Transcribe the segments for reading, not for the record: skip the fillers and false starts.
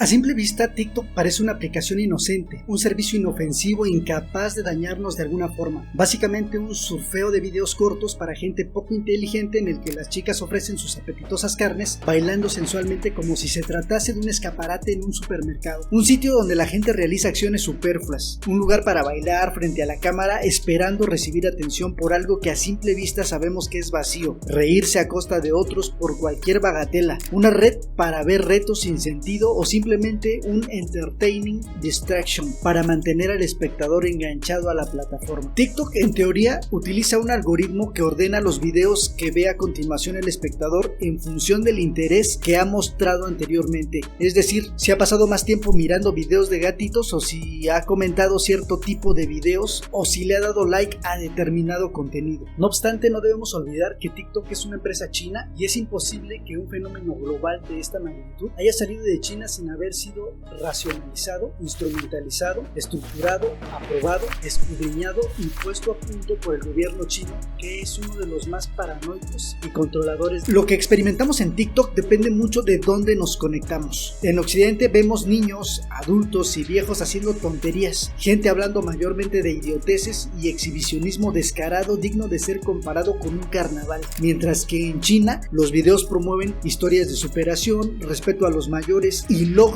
A simple vista, TikTok parece una aplicación inocente, un servicio inofensivo incapaz de dañarnos de alguna forma. Básicamente un surfeo de videos cortos para gente poco inteligente en el que las chicas ofrecen sus apetitosas carnes bailando sensualmente como si se tratase de un escaparate en un supermercado. Un sitio donde la gente realiza acciones superfluas, un lugar para bailar frente a la cámara esperando recibir atención por algo que a simple vista sabemos que es vacío, reírse a costa de otros por cualquier bagatela, una red para ver retos sin sentido o simplemente un entertaining distraction para mantener al espectador enganchado a la plataforma. TikTok en teoría utiliza un algoritmo que ordena los videos que ve a continuación el espectador en función del interés que ha mostrado anteriormente, es decir, si ha pasado más tiempo mirando videos de gatitos o si ha comentado cierto tipo de videos o si le ha dado like a determinado contenido. No obstante, no debemos olvidar que TikTok es una empresa china y es imposible que un fenómeno global de esta magnitud haya salido de China sin haber sido racionalizado, instrumentalizado, estructurado, aprobado, escudriñado y puesto a punto por el gobierno chino, que es uno de los más paranoicos y controladores. Lo que experimentamos en TikTok depende mucho de dónde nos conectamos. En Occidente vemos niños, adultos y viejos haciendo tonterías, gente hablando mayormente de idioteces y exhibicionismo descarado digno de ser comparado con un carnaval, mientras que en China los videos promueven historias de superación, respeto a los mayores y logros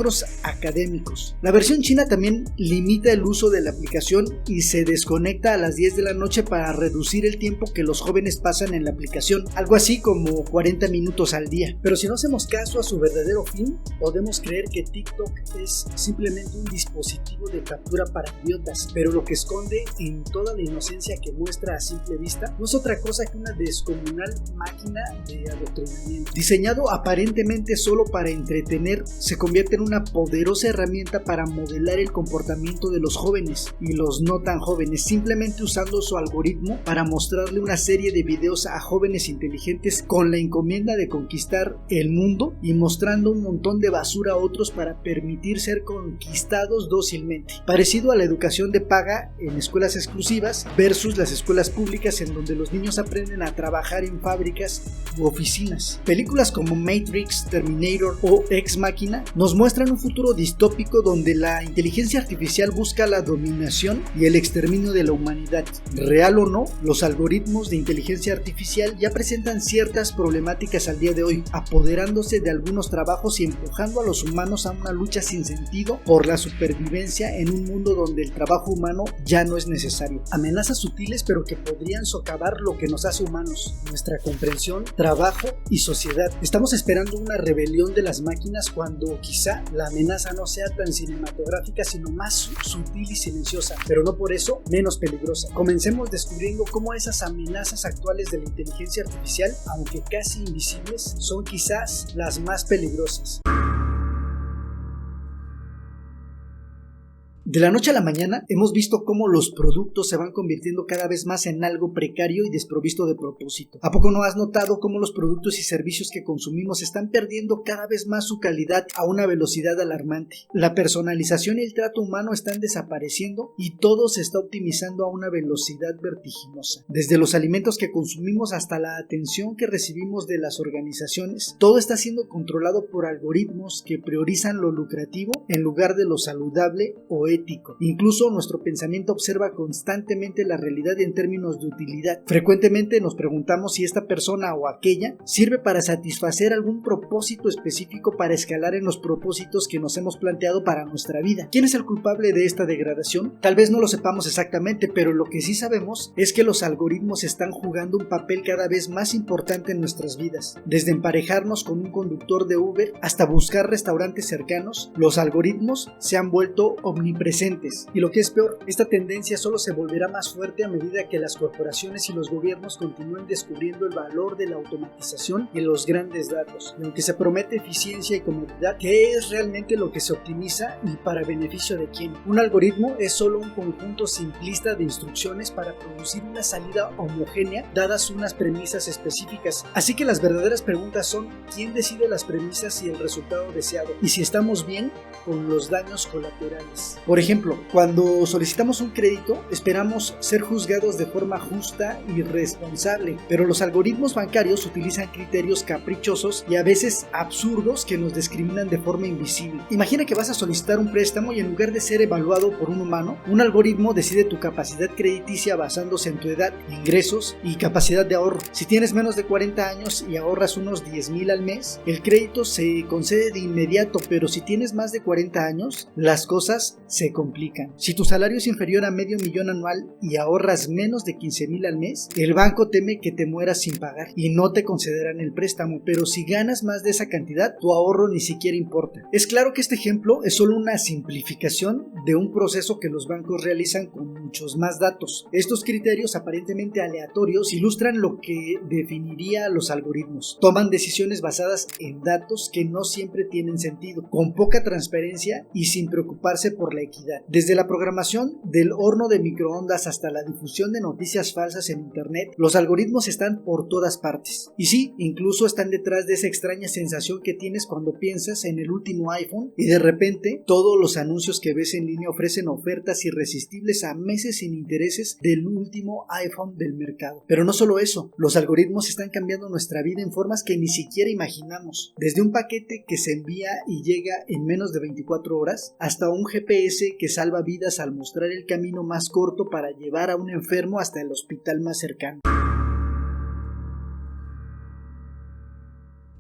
académicos. La versión china también limita el uso de la aplicación y se desconecta a las 10 de la noche para reducir el tiempo que los jóvenes pasan en la aplicación, algo así como 40 minutos al día. Pero si no hacemos caso a su verdadero fin, podemos creer que TikTok es simplemente un dispositivo de captura para idiotas, pero lo que esconde en toda la inocencia que muestra a simple vista no es otra cosa que una descomunal máquina de adoctrinamiento. Diseñado aparentemente solo para entretener, se convierte en una poderosa herramienta para modelar el comportamiento de los jóvenes y los no tan jóvenes, simplemente usando su algoritmo para mostrarle una serie de videos a jóvenes inteligentes con la encomienda de conquistar el mundo y mostrando un montón de basura a otros para permitir ser conquistados dócilmente. Parecido a la educación de paga en escuelas exclusivas versus las escuelas públicas en donde los niños aprenden a trabajar en fábricas u oficinas. Películas como Matrix, Terminator o Ex Machina nos muestran un futuro distópico donde la inteligencia artificial busca la dominación y el exterminio de la humanidad. Real o no, los algoritmos de inteligencia artificial ya presentan ciertas problemáticas al día de hoy, apoderándose de algunos trabajos y empujando a los humanos a una lucha sin sentido por la supervivencia en un mundo donde el trabajo humano ya no es necesario. Amenazas sutiles pero que podrían socavar lo que nos hace humanos, nuestra comprensión, trabajo y sociedad. Estamos esperando una rebelión de las máquinas cuando quizá la amenaza no sea tan cinematográfica sino más sutil y silenciosa, pero no por eso menos peligrosa. Comencemos descubriendo cómo esas amenazas actuales de la inteligencia artificial, aunque casi invisibles, son quizás las más peligrosas. De la noche a la mañana hemos visto cómo los productos se van convirtiendo cada vez más en algo precario y desprovisto de propósito. ¿A poco no has notado cómo los productos y servicios que consumimos están perdiendo cada vez más su calidad a una velocidad alarmante? La personalización y el trato humano están desapareciendo y todo se está optimizando a una velocidad vertiginosa. Desde los alimentos que consumimos hasta la atención que recibimos de las organizaciones, todo está siendo controlado por algoritmos que priorizan lo lucrativo en lugar de lo saludable o ético. Incluso nuestro pensamiento observa constantemente la realidad en términos de utilidad. Frecuentemente nos preguntamos si esta persona o aquella sirve para satisfacer algún propósito específico para escalar en los propósitos que nos hemos planteado para nuestra vida. ¿Quién es el culpable de esta degradación? Tal vez no lo sepamos exactamente, pero lo que sí sabemos es que los algoritmos están jugando un papel cada vez más importante en nuestras vidas. Desde emparejarnos con un conductor de Uber hasta buscar restaurantes cercanos, los algoritmos se han vuelto omnipresentes. Y lo que es peor, esta tendencia solo se volverá más fuerte a medida que las corporaciones y los gobiernos continúen descubriendo el valor de la automatización y los grandes datos. Y aunque se promete eficiencia y comodidad, ¿qué es realmente lo que se optimiza y para beneficio de quién? Un algoritmo es solo un conjunto simplista de instrucciones para producir una salida homogénea dadas unas premisas específicas. Así que las verdaderas preguntas son: ¿quién decide las premisas y el resultado deseado? Y si estamos bien con los daños colaterales. Por ejemplo, cuando solicitamos un crédito, esperamos ser juzgados de forma justa y responsable, pero los algoritmos bancarios utilizan criterios caprichosos y a veces absurdos que nos discriminan de forma invisible. Imagina que vas a solicitar un préstamo y en lugar de ser evaluado por un humano, un algoritmo decide tu capacidad crediticia basándose en tu edad, ingresos y capacidad de ahorro. Si tienes menos de 40 años y ahorras unos 10,000 al mes, el crédito se concede de inmediato, pero si tienes más de 40 años, las cosas se complican. Si tu salario es inferior a $500,000 anual y ahorras menos de 15,000 al mes, el banco teme que te mueras sin pagar y no te concederán el préstamo, pero si ganas más de esa cantidad, tu ahorro ni siquiera importa. Es claro que este ejemplo es solo una simplificación de un proceso que los bancos realizan con muchos más datos. Estos criterios aparentemente aleatorios ilustran lo que definiría a los algoritmos. Toman decisiones basadas en datos que no siempre tienen sentido, con poca transparencia y sin preocuparse por la equidad. Desde la programación del horno de microondas hasta la difusión de noticias falsas en internet, los algoritmos están por todas partes. Y sí, incluso están detrás de esa extraña sensación que tienes cuando piensas en el último iPhone y de repente todos los anuncios que ves en línea ofrecen ofertas irresistibles a meses sin intereses del último iPhone del mercado. Pero no solo eso, los algoritmos están cambiando nuestra vida en formas que ni siquiera imaginamos. Desde un paquete que se envía y llega en menos de 24 horas, hasta un GPS que salva vidas al mostrar el camino más corto para llevar a un enfermo hasta el hospital más cercano.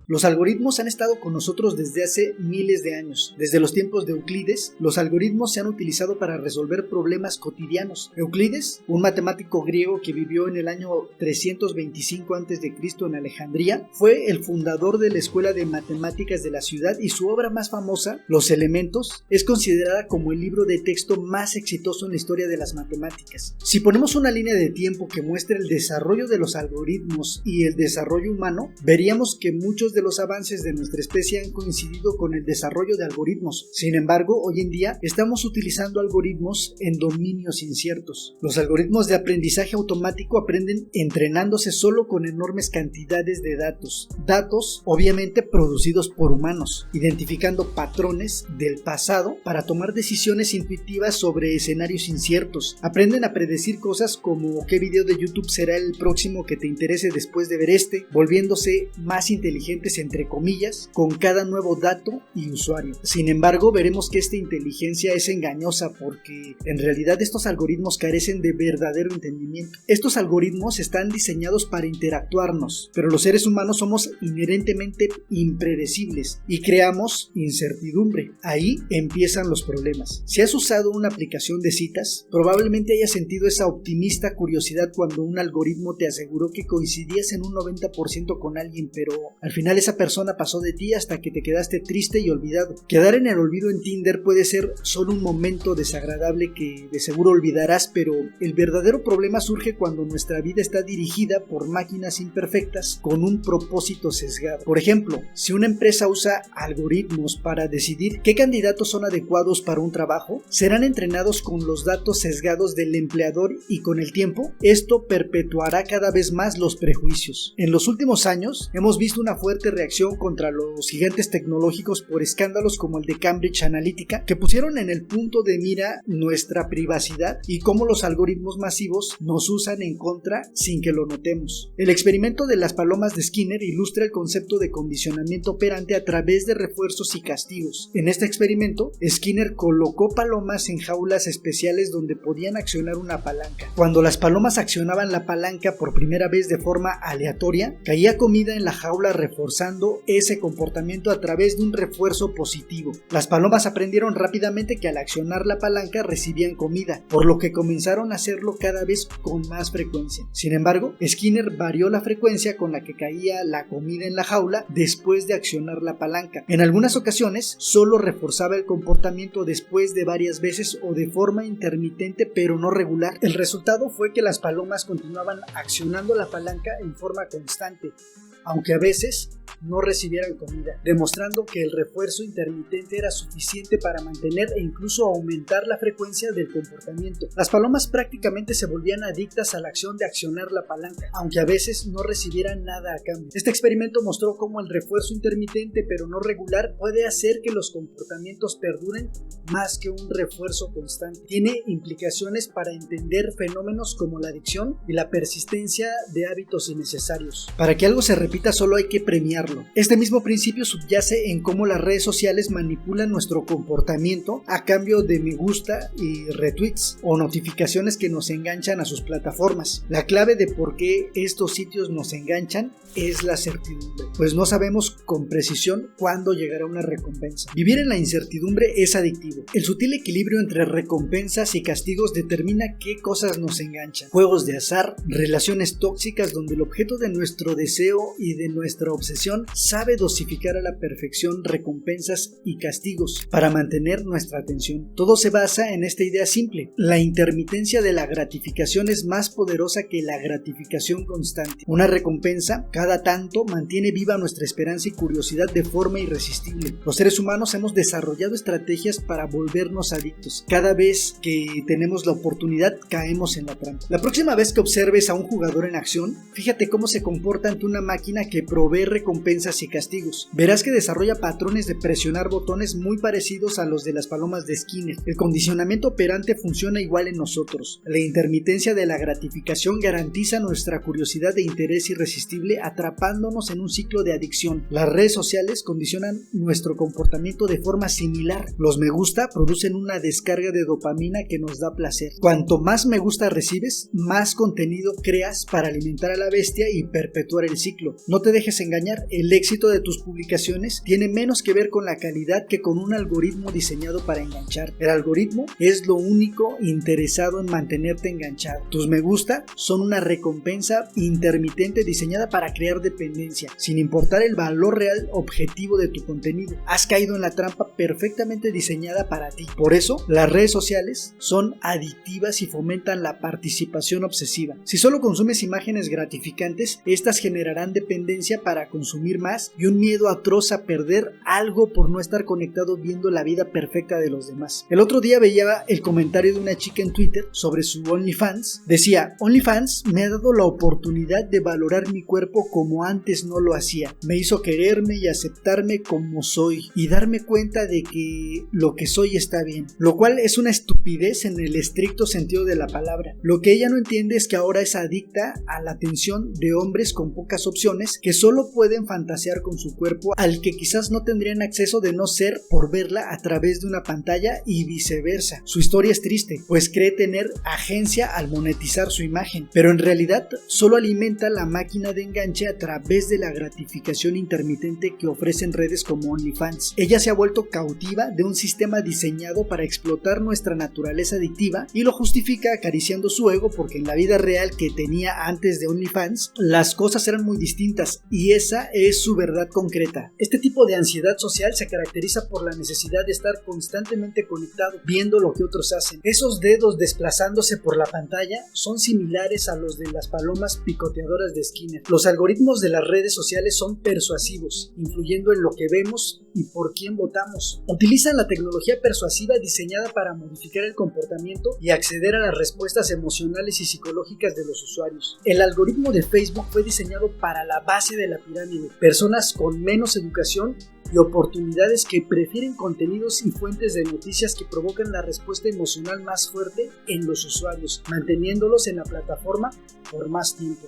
Los algoritmos han estado con nosotros desde hace miles de años. Desde los tiempos de Euclides, los algoritmos se han utilizado para resolver problemas cotidianos. Euclides, un matemático griego que vivió en el año 325 a.C. en Alejandría, fue el fundador de la escuela de matemáticas de la ciudad y su obra más famosa, Los Elementos, es considerada como el libro de texto más exitoso en la historia de las matemáticas. Si ponemos una línea de tiempo que muestre el desarrollo de los algoritmos y el desarrollo humano, veríamos que muchos de los avances de nuestra especie han coincidido con el desarrollo de algoritmos. Sin embargo, hoy en día estamos utilizando algoritmos en dominios inciertos. Los algoritmos de aprendizaje automático aprenden entrenándose solo con enormes cantidades de datos. Datos, obviamente, producidos por humanos, identificando patrones del pasado para tomar decisiones intuitivas sobre escenarios inciertos. Aprenden a predecir cosas como qué video de YouTube será el próximo que te interese después de ver este, volviéndose más inteligentes entre comillas con cada nuevo dato y usuario. Sin embargo, veremos que esta inteligencia es engañosa porque en realidad estos algoritmos carecen de verdadero entendimiento. Estos algoritmos están diseñados para interactuarnos, pero los seres humanos somos inherentemente impredecibles y creamos incertidumbre. Ahí empiezan los problemas. Si has usado una aplicación de citas, probablemente hayas sentido esa optimista curiosidad cuando un algoritmo te aseguró que coincidías en un 90% con alguien, pero al final esa persona pasó de ti hasta que te quedaste triste y olvidado. Quedar en el olvido en Tinder puede ser solo un momento desagradable que de seguro olvidarás, pero el verdadero problema surge cuando nuestra vida está dirigida por máquinas imperfectas con un propósito sesgado. Por ejemplo, si una empresa usa algoritmos para decidir qué candidatos son adecuados para un trabajo, serán entrenados con los datos sesgados del empleador y con el tiempo, esto perpetuará cada vez más los prejuicios. En los últimos años, hemos visto una fuerte reacción contra los gigantes tecnológicos por escándalos como el de Cambridge Analytica, que pusieron en el punto de mira nuestra privacidad y cómo los algoritmos masivos nos usan en contra sin que lo notemos. El experimento de las palomas de Skinner ilustra el concepto de condicionamiento operante a través de refuerzos y castigos. En este experimento, Skinner colocó palomas en jaulas especiales donde podían accionar una palanca. Cuando las palomas accionaban la palanca por primera vez de forma aleatoria, caía comida en la jaula reforzando ese comportamiento a través de un refuerzo positivo. Las palomas aprendieron rápidamente que al accionar la palanca recibían comida, por lo que comenzaron a hacerlo cada vez con más frecuencia. Sin embargo, Skinner varió la frecuencia con la que caía la comida en la jaula después de accionar la palanca. En algunas ocasiones, solo reforzaba el comportamiento después de varias veces o de forma intermitente pero no regular. El resultado fue que las palomas continuaban accionando la palanca en forma constante. aunque a veces no recibieran comida, demostrando que el refuerzo intermitente era suficiente para mantener e incluso aumentar la frecuencia del comportamiento. Las palomas prácticamente se volvían adictas a la acción de accionar la palanca, aunque a veces no recibieran nada a cambio. Este experimento mostró cómo el refuerzo intermitente pero no regular puede hacer que los comportamientos perduren más que un refuerzo constante. Tiene implicaciones para entender fenómenos como la adicción y la persistencia de hábitos innecesarios. Para que algo se repita solo hay que premiarlo. Este mismo principio subyace en cómo las redes sociales manipulan nuestro comportamiento a cambio de me gusta y retweets o notificaciones que nos enganchan a sus plataformas. La clave de por qué estos sitios nos enganchan es la certidumbre, pues no sabemos con precisión cuándo llegará una recompensa. Vivir en la incertidumbre es adictivo. El sutil equilibrio entre recompensas y castigos determina qué cosas nos enganchan. Juegos de azar, relaciones tóxicas donde el objeto de nuestro deseo y de nuestra obsesión sabe dosificar a la perfección recompensas y castigos para mantener nuestra atención. Todo se basa en esta idea simple: la intermitencia de la gratificación es más poderosa que la gratificación constante. Una recompensa cada tanto mantiene viva nuestra esperanza y curiosidad de forma irresistible. Los seres humanos hemos desarrollado estrategias para volvernos adictos. Cada vez que tenemos la oportunidad caemos en la trampa. La próxima vez que observes a un jugador en acción, fíjate cómo se comporta ante una máquina que provee recompensas y castigos. Verás que desarrolla patrones de presionar botones muy parecidos a los de las palomas de Skinner. El condicionamiento operante funciona igual en nosotros. La intermitencia de la gratificación garantiza nuestra curiosidad e interés irresistible, atrapándonos en un ciclo de adicción. Las redes sociales condicionan nuestro comportamiento de forma similar. Los me gusta producen una descarga de dopamina que nos da placer. Cuanto más me gusta recibes, más contenido creas para alimentar a la bestia y perpetuar el ciclo. No te dejes engañar, el éxito de tus publicaciones tiene menos que ver con la calidad que con un algoritmo diseñado para enganchar. El algoritmo es lo único interesado en mantenerte enganchado. Tus me gusta son una recompensa intermitente diseñada para crear dependencia, sin importar el valor real objetivo de tu contenido. Has caído en la trampa perfectamente diseñada para ti. Por eso, las redes sociales son adictivas y fomentan la participación obsesiva. Si solo consumes imágenes gratificantes, estas generarán dependencia para consumir más y un miedo atroz a perder algo por no estar conectado viendo la vida perfecta de los demás. El otro día veía el comentario de una chica en Twitter sobre su OnlyFans. Decía: OnlyFans me ha dado la oportunidad de valorar mi cuerpo como antes no lo hacía. Me hizo quererme y aceptarme como soy y darme cuenta de que lo que soy está bien. Lo cual es una estupidez en el estricto sentido de la palabra. Lo que ella no entiende es que ahora es adicta a la atención de hombres con pocas opciones que solo pueden fantasear con su cuerpo, al que quizás no tendrían acceso de no ser por verla a través de una pantalla y viceversa. Su historia es triste, pues cree tener agencia al monetizar su imagen, pero en realidad solo alimenta la máquina de enganche a través de la gratificación intermitente que ofrecen redes como OnlyFans. Ella se ha vuelto cautiva de un sistema diseñado para explotar nuestra naturaleza adictiva y lo justifica acariciando su ego, porque en la vida real que tenía antes de OnlyFans las cosas eran muy distintas y esa es su verdad concreta. Este tipo de ansiedad social se caracteriza por la necesidad de estar constantemente conectado, viendo lo que otros hacen. Esos dedos desplazándose por la pantalla son similares a los de las palomas picoteadoras de Skinner. Los algoritmos de las redes sociales son persuasivos, influyendo en lo que vemos y por quién votamos. Utilizan la tecnología persuasiva diseñada para modificar el comportamiento y acceder a las respuestas emocionales y psicológicas de los usuarios. El algoritmo de Facebook fue diseñado para la base de la pirámide, personas con menos educación y oportunidades que prefieren contenidos y fuentes de noticias que provocan la respuesta emocional más fuerte en los usuarios, manteniéndolos en la plataforma por más tiempo.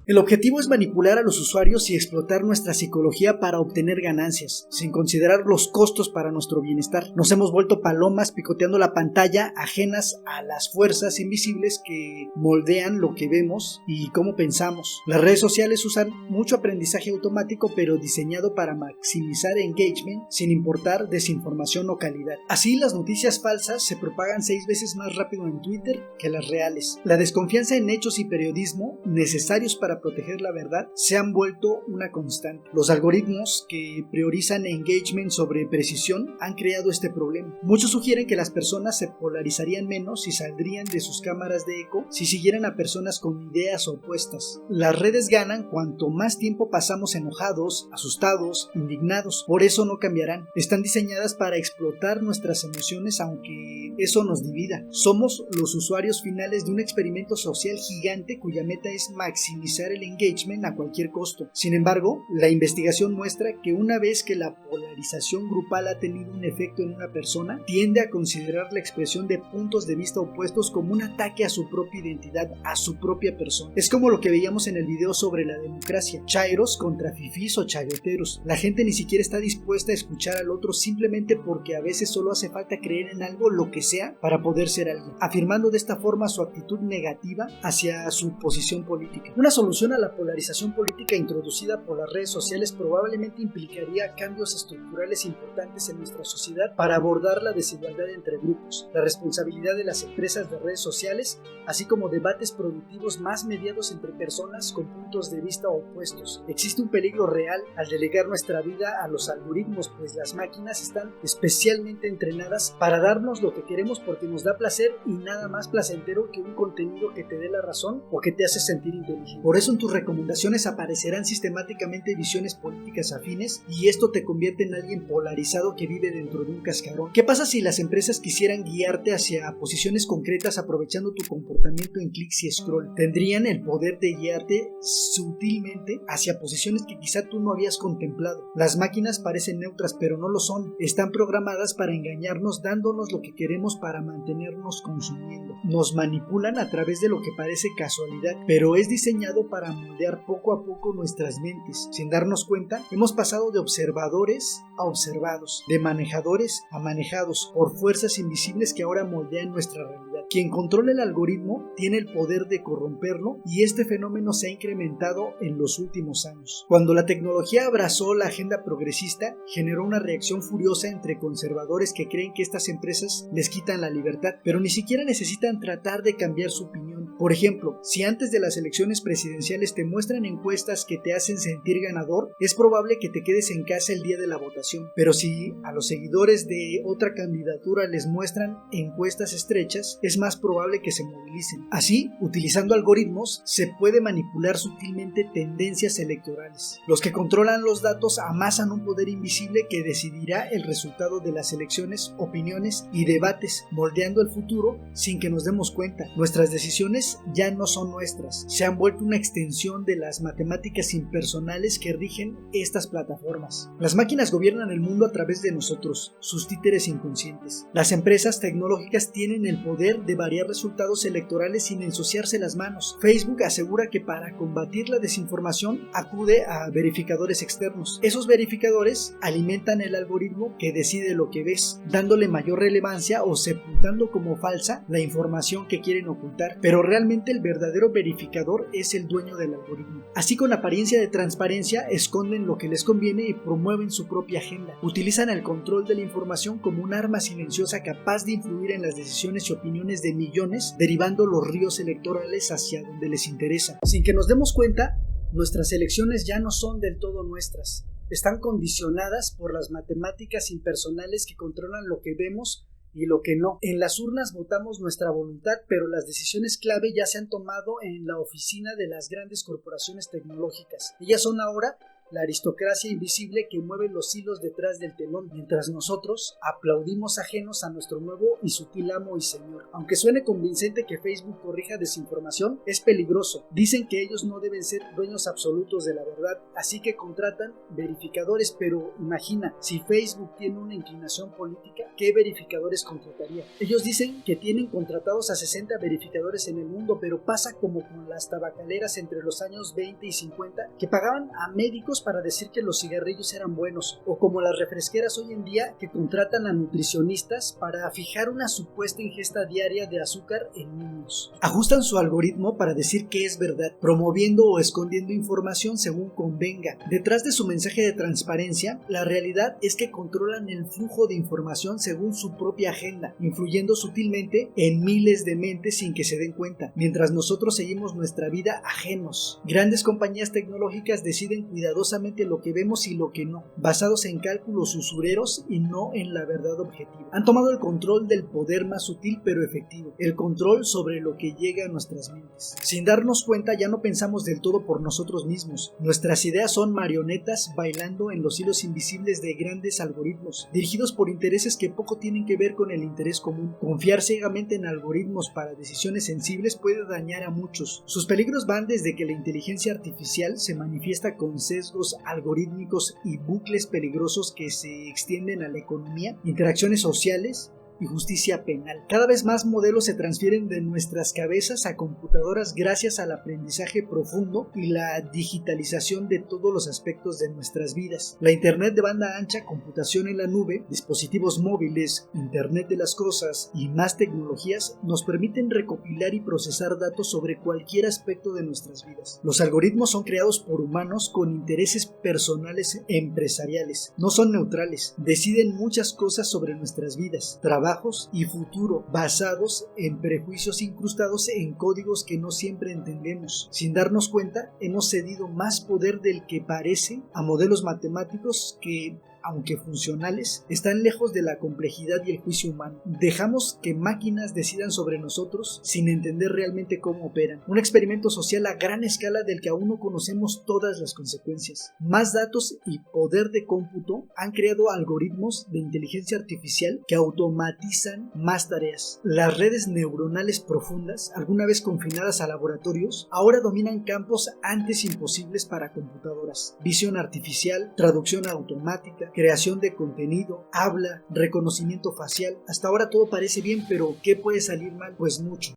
El objetivo es manipular a los usuarios y explotar nuestra psicología para obtener ganancias, sin considerar los costos para nuestro bienestar. Nos hemos vuelto palomas picoteando la pantalla, ajenas a las fuerzas invisibles que moldean lo que vemos y cómo pensamos. Las redes sociales usan mucho aprendizaje automático, pero diseñado para maximizar engagement sin importar desinformación o calidad. Así, las noticias falsas se propagan 6 veces más rápido en Twitter que las reales. La desconfianza en hechos y periodismo, necesarios para para proteger la verdad se han vuelto una constante. Los algoritmos que priorizan engagement sobre precisión han creado este problema. Muchos sugieren que las personas se polarizarían menos y saldrían de sus cámaras de eco si siguieran a personas con ideas opuestas. Las redes ganan cuanto más tiempo pasamos enojados, asustados, indignados. Por eso no cambiarán. Están diseñadas para explotar nuestras emociones aunque eso nos divida. Somos los usuarios finales de un experimento social gigante cuya meta es maximizar el engagement a cualquier costo. Sin embargo, la investigación muestra que una vez que la polarización grupal ha tenido un efecto en una persona, tiende a considerar la expresión de puntos de vista opuestos como un ataque a su propia identidad, a su propia persona. Es como lo que veíamos en el video sobre la democracia, chairos contra fifís o chayoteros. La gente ni siquiera está dispuesta a escuchar al otro simplemente porque a veces solo hace falta creer en algo, lo que sea, para poder ser alguien, afirmando de esta forma su actitud negativa hacia su posición política. Una solución a la polarización política introducida por las redes sociales probablemente implicaría cambios estructurales importantes en nuestra sociedad para abordar la desigualdad entre grupos, la responsabilidad de las empresas de redes sociales, así como debates productivos más mediados entre personas con puntos de vista opuestos. Existe un peligro real al delegar nuestra vida a los algoritmos, pues las máquinas están especialmente entrenadas para darnos lo que queremos porque nos da placer y nada más placentero que un contenido que te dé la razón o que te hace sentir inteligente. Por eso en tus recomendaciones aparecerán sistemáticamente visiones políticas afines y esto te convierte en alguien polarizado que vive dentro de un cascarón. ¿Qué pasa si las empresas quisieran guiarte hacia posiciones concretas aprovechando tu comportamiento en clics y scroll? Tendrían el poder de guiarte sutilmente hacia posiciones que quizá tú no habías contemplado. Las máquinas parecen neutras, pero no lo son. Están programadas para engañarnos, dándonos lo que queremos para mantenernos consumiendo. Nos manipulan a través de lo que parece casualidad, pero es diseñado para moldear poco a poco nuestras mentes. Sin darnos cuenta, hemos pasado de observadores a observados, de manejadores a manejados por fuerzas invisibles que ahora moldean nuestra realidad. Quien controla el algoritmo tiene el poder de corromperlo y este fenómeno se ha incrementado en los últimos años. Cuando la tecnología abrazó la agenda progresista, generó una reacción furiosa entre conservadores que creen que estas empresas les quitan la libertad, pero ni siquiera necesitan tratar de cambiar su opinión. Por ejemplo, si antes de las elecciones presidenciales te muestran encuestas que te hacen sentir ganador, es probable que te quedes en casa el día de la votación. Pero si a los seguidores de otra candidatura les muestran encuestas estrechas, es más probable que se movilicen. Así, utilizando algoritmos, se puede manipular sutilmente tendencias electorales. Los que controlan los datos amasan un poder invisible que decidirá el resultado de las elecciones, opiniones y debates, moldeando el futuro sin que nos demos cuenta. Nuestras decisiones ya no son nuestras, se han vuelto una extensión de las matemáticas impersonales que rigen estas plataformas. Las máquinas gobiernan el mundo a través de nosotros, sus títeres inconscientes. Las empresas tecnológicas tienen el poder de variar resultados electorales sin ensuciarse las manos. Facebook asegura que para combatir la desinformación acude a verificadores externos. Esos verificadores alimentan el algoritmo que decide lo que ves, dándole mayor relevancia o sepultando como falsa la información que quieren ocultar. Pero realmente el verdadero verificador es el dueño del algoritmo. Así, con apariencia de transparencia, esconden lo que les conviene y promueven su propia agenda. Utilizan el control de la información como un arma silenciosa capaz de influir en las decisiones y opiniones de millones, derivando los ríos electorales hacia donde les interesa. Sin que nos demos cuenta, nuestras elecciones ya no son del todo nuestras. Están condicionadas por las matemáticas impersonales que controlan lo que vemos y lo que no. En las urnas votamos nuestra voluntad, pero las decisiones clave ya se han tomado en la oficina de las grandes corporaciones tecnológicas. Ellas son ahora la aristocracia invisible que mueve los hilos detrás del telón, mientras nosotros aplaudimos ajenos a nuestro nuevo y sutil amo y señor. Aunque suene convincente que Facebook corrija desinformación, es peligroso. Dicen que ellos no deben ser dueños absolutos de la verdad, así que contratan verificadores, pero imagina, si Facebook tiene una inclinación política, ¿qué verificadores contrataría? Ellos dicen que tienen contratados a 60 verificadores en el mundo, pero pasa como con las tabacaleras entre los años 20 y 50, que pagaban a médicos algunos para decir que los cigarrillos eran buenos, o como las refresqueras hoy en día que contratan a nutricionistas para fijar una supuesta ingesta diaria de azúcar en niños. Ajustan su algoritmo para decir que es verdad, promoviendo o escondiendo información según convenga. Detrás de su mensaje de transparencia, la realidad es que controlan el flujo de información según su propia agenda, influyendo sutilmente en miles de mentes sin que se den cuenta, mientras nosotros seguimos nuestra vida ajenos. Grandes compañías tecnológicas deciden cuidadosamente lo que vemos y lo que no, basados en cálculos usureros y no en la verdad objetiva. Han tomado el control del poder más sutil pero efectivo, el control sobre lo que llega a nuestras mentes. Sin darnos cuenta, ya no pensamos del todo por nosotros mismos. Nuestras ideas son marionetas bailando en los hilos invisibles de grandes algoritmos, dirigidos por intereses que poco tienen que ver con el interés común. Confiar ciegamente en algoritmos para decisiones sensibles puede dañar a muchos. Sus peligros van desde que la inteligencia artificial se manifiesta con sesgos algorítmicos y bucles peligrosos que se extienden a la economía, interacciones sociales y justicia penal. Cada vez más modelos se transfieren de nuestras cabezas a computadoras gracias al aprendizaje profundo y la digitalización de todos los aspectos de nuestras vidas. La internet de banda ancha, computación en la nube, dispositivos móviles, internet de las cosas y más tecnologías nos permiten recopilar y procesar datos sobre cualquier aspecto de nuestras vidas. Los algoritmos son creados por humanos con intereses personales empresariales. No son neutrales, deciden muchas cosas sobre nuestras vidas, trabajos y futuro, basados en prejuicios incrustados en códigos que no siempre entendemos. Sin darnos cuenta, hemos cedido más poder del que parece a modelos matemáticos que, aunque funcionales, están lejos de la complejidad y el juicio humano. Dejamos que máquinas decidan sobre nosotros sin entender realmente cómo operan. Un experimento social a gran escala del que aún no conocemos todas las consecuencias. Más datos y poder de cómputo han creado algoritmos de inteligencia artificial que automatizan más tareas. Las redes neuronales profundas, alguna vez confinadas a laboratorios, ahora dominan campos antes imposibles para computadoras. Visión artificial, traducción automática, creación de contenido, habla, reconocimiento facial. Hasta ahora todo parece bien, pero ¿qué puede salir mal? Pues mucho.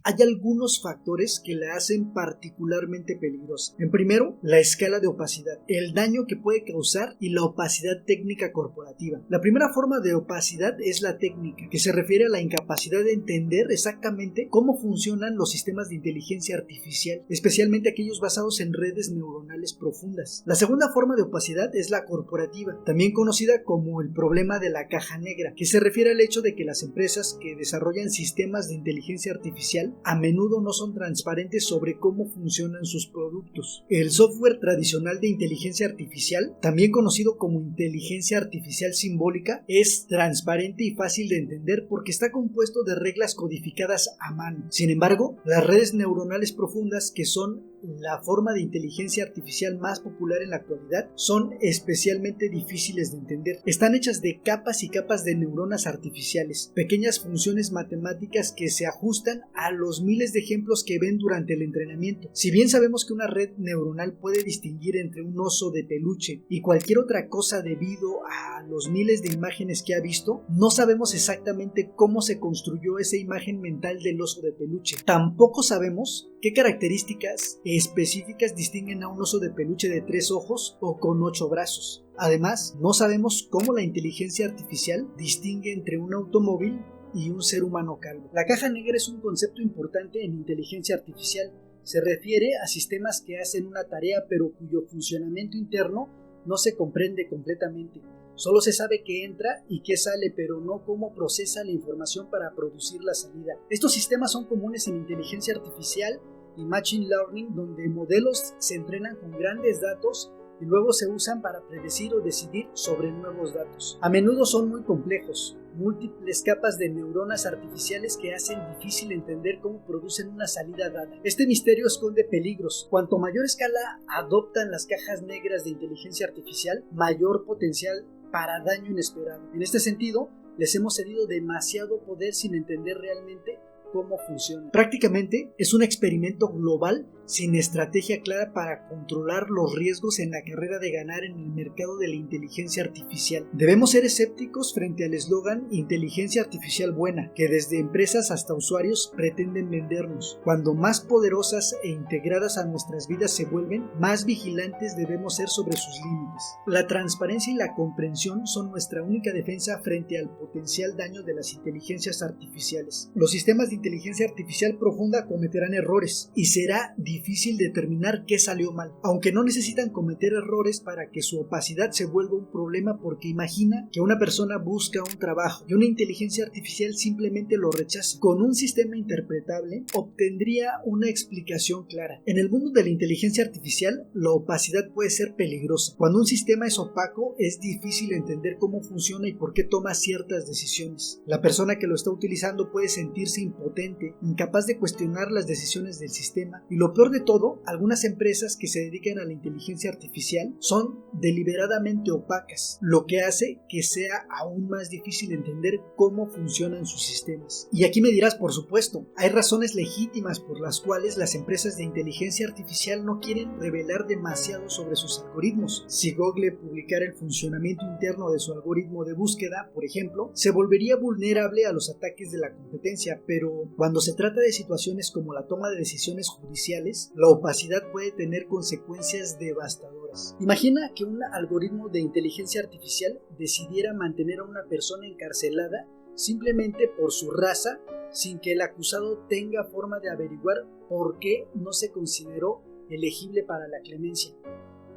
Hay algunos factores que la hacen particularmente peligrosa. En primero, la escala de opacidad, el daño que puede causar y la opacidad técnica corporativa. La primera forma de opacidad es la técnica, que se refiere a la incapacidad de entender exactamente cómo funcionan los sistemas de inteligencia artificial, especialmente aquellos basados en redes neuronales profundas. La segunda forma de opacidad es la corporativa, también conocida como el problema de la caja negra, que se refiere al hecho de que las empresas que desarrollan sistemas de inteligencia artificial a menudo no son transparentes sobre cómo funcionan sus productos. El software tradicional de inteligencia artificial, también conocido como inteligencia artificial simbólica, es transparente y fácil de entender porque está compuesto de reglas codificadas a mano. Sin embargo, las redes neuronales profundas, que son la forma de inteligencia artificial más popular en la actualidad, son especialmente difíciles de entender. Están hechas de capas y capas de neuronas artificiales, pequeñas funciones matemáticas que se ajustan a los miles de ejemplos que ven durante el entrenamiento. Si bien sabemos que una red neuronal puede distinguir entre un oso de peluche y cualquier otra cosa debido a los miles de imágenes que ha visto, no sabemos exactamente cómo se construyó esa imagen mental del oso de peluche. Tampoco sabemos qué características específicas distinguen a un oso de peluche de 3 ojos o con 8 brazos. Además, no sabemos cómo la inteligencia artificial distingue entre un automóvil y un ser humano calvo. La caja negra es un concepto importante en inteligencia artificial. Se refiere a sistemas que hacen una tarea pero cuyo funcionamiento interno no se comprende completamente. Solo se sabe qué entra y qué sale, pero no cómo procesa la información para producir la salida. Estos sistemas son comunes en inteligencia artificial y Machine Learning, donde modelos se entrenan con grandes datos y luego se usan para predecir o decidir sobre nuevos datos. A menudo son muy complejos, múltiples capas de neuronas artificiales que hacen difícil entender cómo producen una salida dada. Este misterio esconde peligros. Cuanto mayor escala adoptan las cajas negras de inteligencia artificial, mayor potencial para daño inesperado. En este sentido, les hemos cedido demasiado poder sin entender realmente cómo funciona. Prácticamente es un experimento global sin estrategia clara para controlar los riesgos en la carrera de ganar en el mercado de la inteligencia artificial. Debemos ser escépticos frente al eslogan inteligencia artificial buena, que desde empresas hasta usuarios pretenden vendernos. Cuando más poderosas e integradas a nuestras vidas se vuelven, más vigilantes debemos ser sobre sus límites. La transparencia y la comprensión son nuestra única defensa frente al potencial daño de las inteligencias artificiales. Los sistemas de inteligencia artificial profunda cometerán errores y será difícil determinar qué salió mal, aunque no necesitan cometer errores para que su opacidad se vuelva un problema, porque imagina que una persona busca un trabajo y una inteligencia artificial simplemente lo rechaza. Con un sistema interpretable obtendría una explicación clara. En el mundo de la inteligencia artificial, la opacidad puede ser peligrosa. Cuando un sistema es opaco, es difícil entender cómo funciona y por qué toma ciertas decisiones. La persona que lo está utilizando puede sentirse impotente, incapaz de cuestionar las decisiones del sistema, y lo peor de todo, algunas empresas que se dedican a la inteligencia artificial son deliberadamente opacas, lo que hace que sea aún más difícil entender cómo funcionan sus sistemas. Y aquí me dirás, por supuesto, hay razones legítimas por las cuales las empresas de inteligencia artificial no quieren revelar demasiado sobre sus algoritmos. Si Google publicara el funcionamiento interno de su algoritmo de búsqueda, por ejemplo, se volvería vulnerable a los ataques de la competencia, pero cuando se trata de situaciones como la toma de decisiones judiciales, la opacidad puede tener consecuencias devastadoras. Imagina que un algoritmo de inteligencia artificial decidiera mantener a una persona encarcelada simplemente por su raza, sin que el acusado tenga forma de averiguar por qué no se consideró elegible para la clemencia.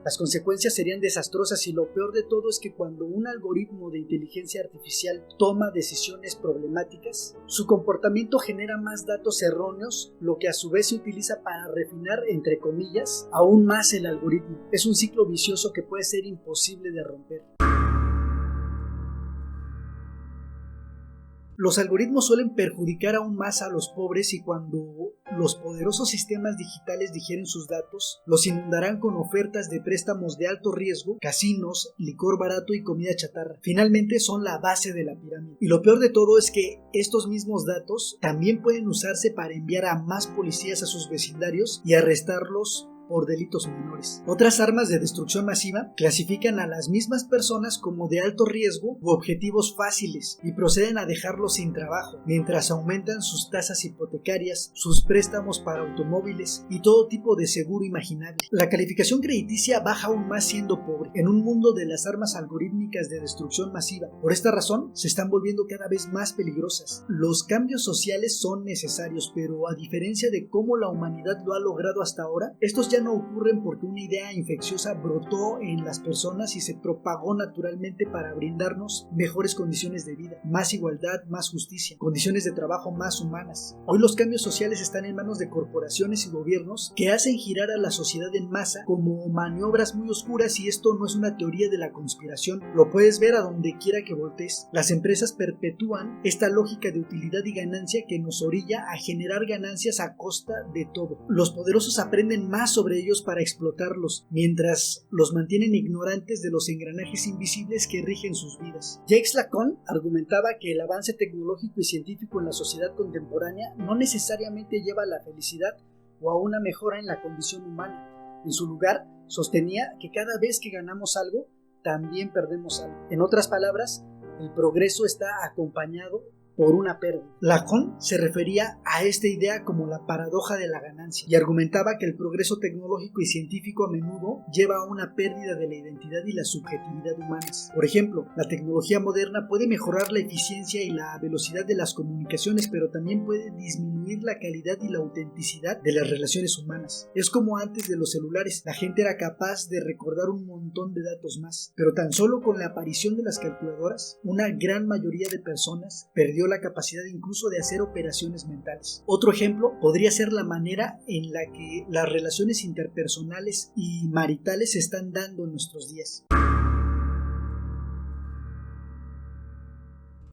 Las consecuencias serían desastrosas, y lo peor de todo es que cuando un algoritmo de inteligencia artificial toma decisiones problemáticas, su comportamiento genera más datos erróneos, lo que a su vez se utiliza para refinar, entre comillas, aún más el algoritmo. Es un ciclo vicioso que puede ser imposible de romper. Los algoritmos suelen perjudicar aún más a los pobres, y cuando los poderosos sistemas digitales digieren sus datos, los inundarán con ofertas de préstamos de alto riesgo, casinos, licor barato y comida chatarra. Finalmente son la base de la pirámide. Y lo peor de todo es que estos mismos datos también pueden usarse para enviar a más policías a sus vecindarios y arrestarlos por delitos menores. Otras armas de destrucción masiva clasifican a las mismas personas como de alto riesgo u objetivos fáciles y proceden a dejarlos sin trabajo, mientras aumentan sus tasas hipotecarias, sus préstamos para automóviles y todo tipo de seguro imaginable. La calificación crediticia baja aún más siendo pobre, en un mundo de las armas algorítmicas de destrucción masiva. Por esta razón, se están volviendo cada vez más peligrosas. Los cambios sociales son necesarios, pero a diferencia de cómo la humanidad lo ha logrado hasta ahora, estos ya no ocurren porque una idea infecciosa brotó en las personas y se propagó naturalmente para brindarnos mejores condiciones de vida, más igualdad, más justicia, condiciones de trabajo más humanas. Hoy los cambios sociales están en manos de corporaciones y gobiernos que hacen girar a la sociedad en masa como maniobras muy oscuras, y esto no es una teoría de la conspiración, lo puedes ver a donde quiera que voltees. Las empresas perpetúan esta lógica de utilidad y ganancia que nos orilla a generar ganancias a costa de todo. Los poderosos aprenden más sobre ellos para explotarlos, mientras los mantienen ignorantes de los engranajes invisibles que rigen sus vidas. Jacques Lacan argumentaba que el avance tecnológico y científico en la sociedad contemporánea no necesariamente lleva a la felicidad o a una mejora en la condición humana. En su lugar, sostenía que cada vez que ganamos algo, también perdemos algo. En otras palabras, el progreso está acompañado por una pérdida. Lacan se refería a esta idea como la paradoja de la ganancia y argumentaba que el progreso tecnológico y científico a menudo lleva a una pérdida de la identidad y la subjetividad humanas. Por ejemplo, la tecnología moderna puede mejorar la eficiencia y la velocidad de las comunicaciones, pero también puede disminuir la calidad y la autenticidad de las relaciones humanas. Es como antes de los celulares, la gente era capaz de recordar un montón de datos más, pero tan solo con la aparición de las calculadoras, una gran mayoría de personas perdió la capacidad incluso de hacer operaciones mentales. Otro ejemplo podría ser la manera en la que las relaciones interpersonales y maritales se están dando en nuestros días.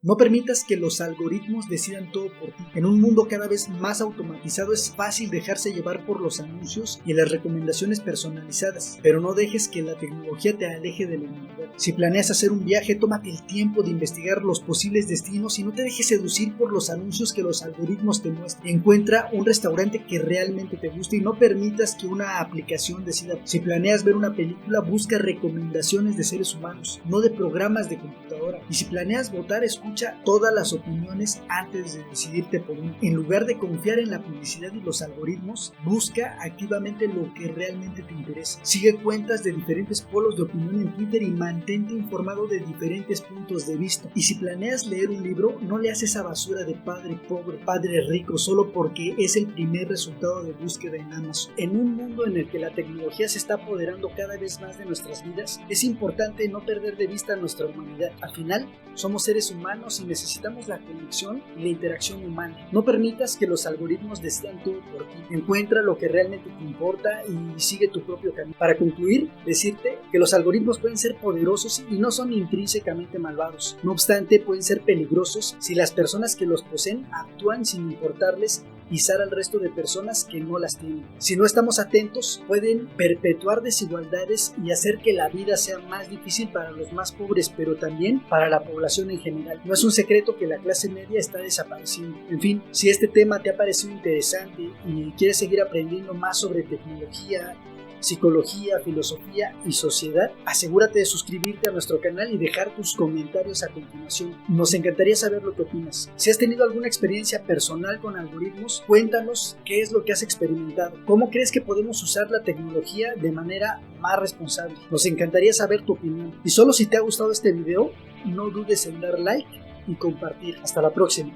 No permitas que los algoritmos decidan todo por ti. En un mundo cada vez más automatizado es fácil dejarse llevar por los anuncios y las recomendaciones personalizadas, pero no dejes que la tecnología te aleje de la humanidad. Si planeas hacer un viaje, tómate el tiempo de investigar los posibles destinos y no te dejes seducir por los anuncios que los algoritmos te muestran. Encuentra un restaurante que realmente te guste y no permitas que una aplicación decida. Si planeas ver una película, busca recomendaciones de seres humanos, no de programas de computadora. Y si planeas votar, escucha todas las opiniones antes de decidirte por uno. En lugar de confiar en la publicidad y los algoritmos, busca activamente lo que realmente te interesa. Sigue cuentas de diferentes polos de opinión en Twitter y mantente informado de diferentes puntos de vista. Y si planeas leer un libro, no leas esa basura de padre pobre, padre rico, solo porque es el primer resultado de búsqueda en Amazon. En un mundo en el que la tecnología se está apoderando cada vez más de nuestras vidas, es importante no perder de vista nuestra humanidad. Al final, somos seres humanos y necesitamos la conexión y la interacción humana. No permitas que los algoritmos decidan todo por ti. Encuentra lo que realmente te importa y sigue tu propio camino. Para concluir, decirte que los algoritmos pueden ser poderosos y no son intrínsecamente malvados. No obstante, pueden ser peligrosos si las personas que los poseen actúan sin importarles pisar al resto de personas que no las tienen. Si no estamos atentos, pueden perpetuar desigualdades y hacer que la vida sea más difícil para los más pobres, pero también para la población en general. No es un secreto que la clase media está desapareciendo. En fin, si este tema te ha parecido interesante y quieres seguir aprendiendo más sobre tecnología, psicología, filosofía y sociedad, asegúrate de suscribirte a nuestro canal y dejar tus comentarios a continuación. Nos encantaría saber lo que opinas. Si has tenido alguna experiencia personal con algoritmos, cuéntanos qué es lo que has experimentado. ¿Cómo crees que podemos usar la tecnología de manera más responsable? Nos encantaría saber tu opinión. Y solo si te ha gustado este video, no dudes en dar like y compartir. Hasta la próxima.